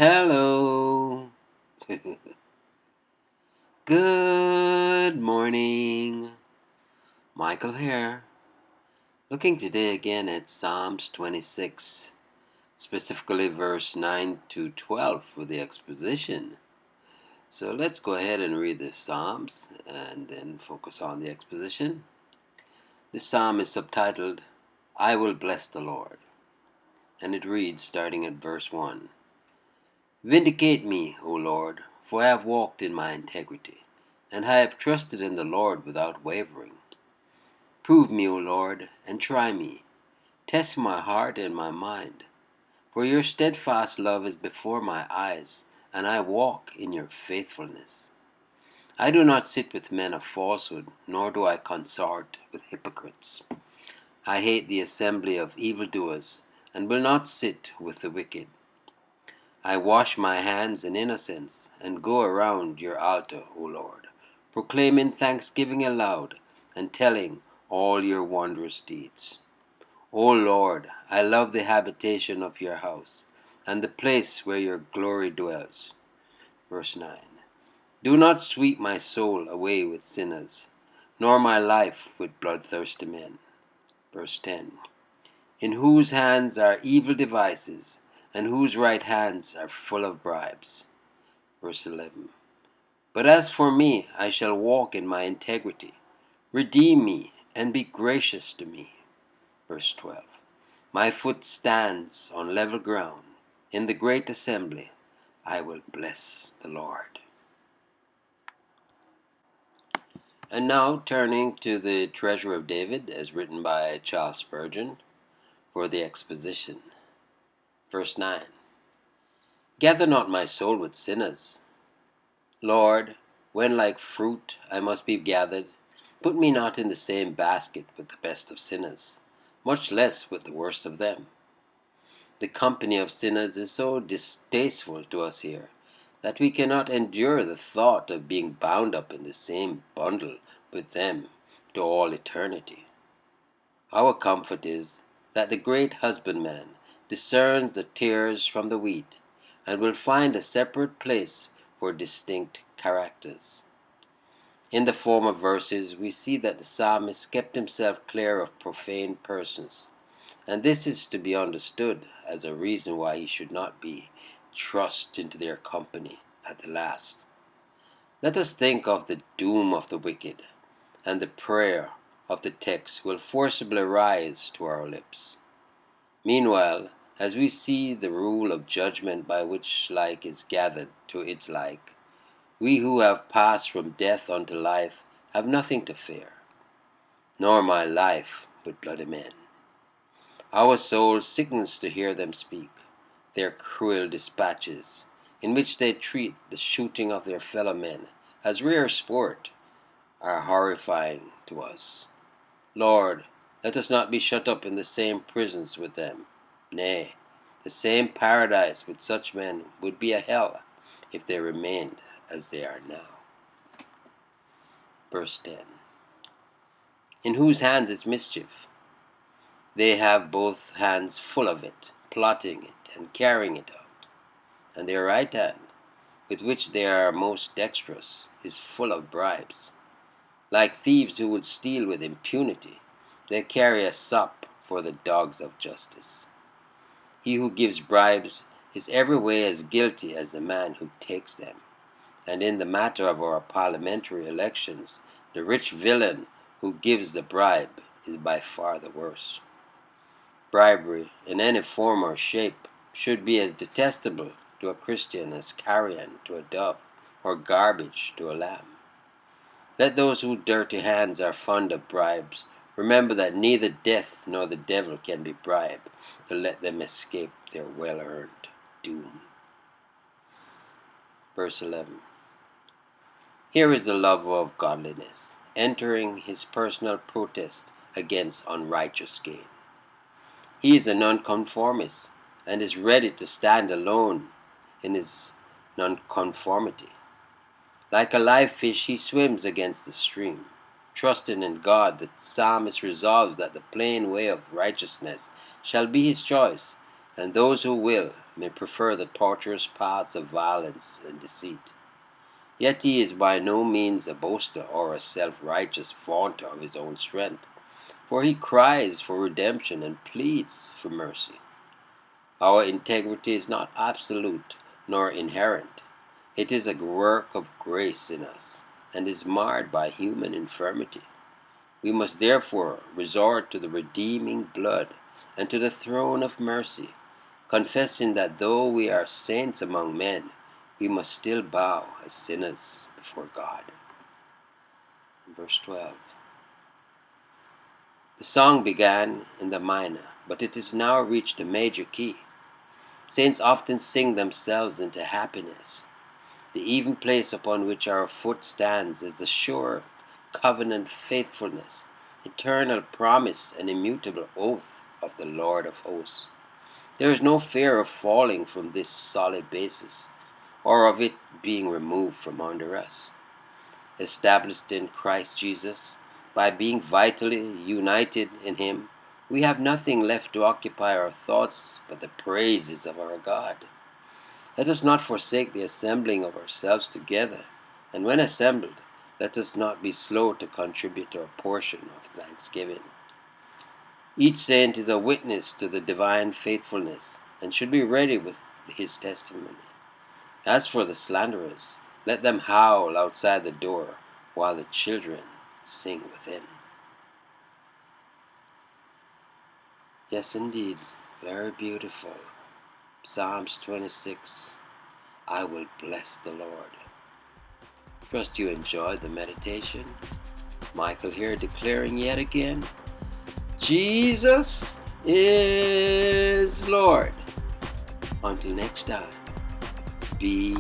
Hello. Good morning. Michael here. Looking today again at Psalms 26, specifically verse 9 to 12 for the exposition. So let's go ahead and read the Psalms and then focus on the exposition. This psalm is subtitled, I Will Bless the Lord. And it reads, starting at verse 1. Vindicate me, O Lord, for I have walked in my integrity, and I have trusted in the Lord without wavering. Prove me, O Lord, and try me. Test my heart and my mind. For your steadfast love is before my eyes, and I walk in your faithfulness. I do not sit with men of falsehood, nor do I consort with hypocrites. I hate the assembly of evildoers, and will not sit with the wicked. I wash my hands in innocence, and go around your altar, O Lord, proclaiming thanksgiving aloud, and telling all your wondrous deeds. O Lord, I love the habitation of your house, and the place where your glory dwells. Verse 9. Do not sweep my soul away with sinners, nor my life with bloodthirsty men. Verse 10. In whose hands are evil devices, and whose right hands are full of bribes. Verse 11. But as for me, I shall walk in my integrity. Redeem me, and be gracious to me. Verse 12. My foot stands on level ground. In the great assembly, I will bless the Lord. And now turning to the Treasure of David, as written by Charles Spurgeon, for the exposition. Verse 9. Gather not my soul with sinners. Lord, when like fruit I must be gathered, put me not in the same basket with the best of sinners, much less with the worst of them. The company of sinners is so distasteful to us here, that we cannot endure the thought of being bound up in the same bundle with them to all eternity. Our comfort is that the great husbandman discerns the tares from the wheat, and will find a separate place for distinct characters. In the former verses, we see that the psalmist kept himself clear of profane persons, and this is to be understood as a reason why he should not be thrust into their company at the last. Let us think of the doom of the wicked, and the prayer of the text will forcibly rise to our lips. Meanwhile, as we see the rule of judgment by which like is gathered to its like, we who have passed from death unto life have nothing to fear, nor my life with bloody men. Our soul sickens to hear them speak. Their cruel dispatches, in which they treat the shooting of their fellow men as rare sport, are horrifying to us. Lord, let us not be shut up in the same prisons with them. Nay, the same paradise with such men would be a hell if they remained as they are now. Verse 10. In whose hands is mischief? They have both hands full of it, plotting it and carrying it out. And their right hand, with which they are most dexterous, is full of bribes. Like thieves who would steal with impunity, they carry a sop for the dogs of justice. He who gives bribes is every way as guilty as the man who takes them. And in the matter of our parliamentary elections, the rich villain who gives the bribe is by far the worst. Bribery, in any form or shape, should be as detestable to a Christian as carrion to a dove, or garbage to a lamb. Let those whose dirty hands are fond of bribes remember that neither death nor the devil can be bribed to let them escape their well-earned doom. Verse 11. Here is the lover of godliness, entering his personal protest against unrighteous gain. He is a nonconformist and is ready to stand alone in his nonconformity. Like a live fish, he swims against the stream. Trusting in God, the psalmist resolves that the plain way of righteousness shall be his choice, and those who will may prefer the tortuous paths of violence and deceit. Yet he is by no means a boaster or a self-righteous vaunter of his own strength, for he cries for redemption and pleads for mercy. Our integrity is not absolute nor inherent. It is a work of grace in us, and is marred by human infirmity. We must therefore resort to the redeeming blood and to the throne of mercy, confessing that though we are saints among men, we must still bow as sinners before God. Verse 12. The song began in the minor, but it has now reached a major key. Saints often sing themselves into happiness. The even place upon which our foot stands is the sure covenant faithfulness, eternal promise, and immutable oath of the Lord of hosts. There is no fear of falling from this solid basis, or of it being removed from under us. Established in Christ Jesus, by being vitally united in Him, we have nothing left to occupy our thoughts but the praises of our God. Let us not forsake the assembling of ourselves together, and when assembled, let us not be slow to contribute our portion of thanksgiving. Each saint is a witness to the divine faithfulness, and should be ready with his testimony. As for the slanderers, let them howl outside the door, while the children sing within. Yes, indeed, very beautiful. Psalms 26, I will bless the Lord. Trust you enjoyed the meditation. Michael here declaring yet again, Jesus is Lord. Until next time, be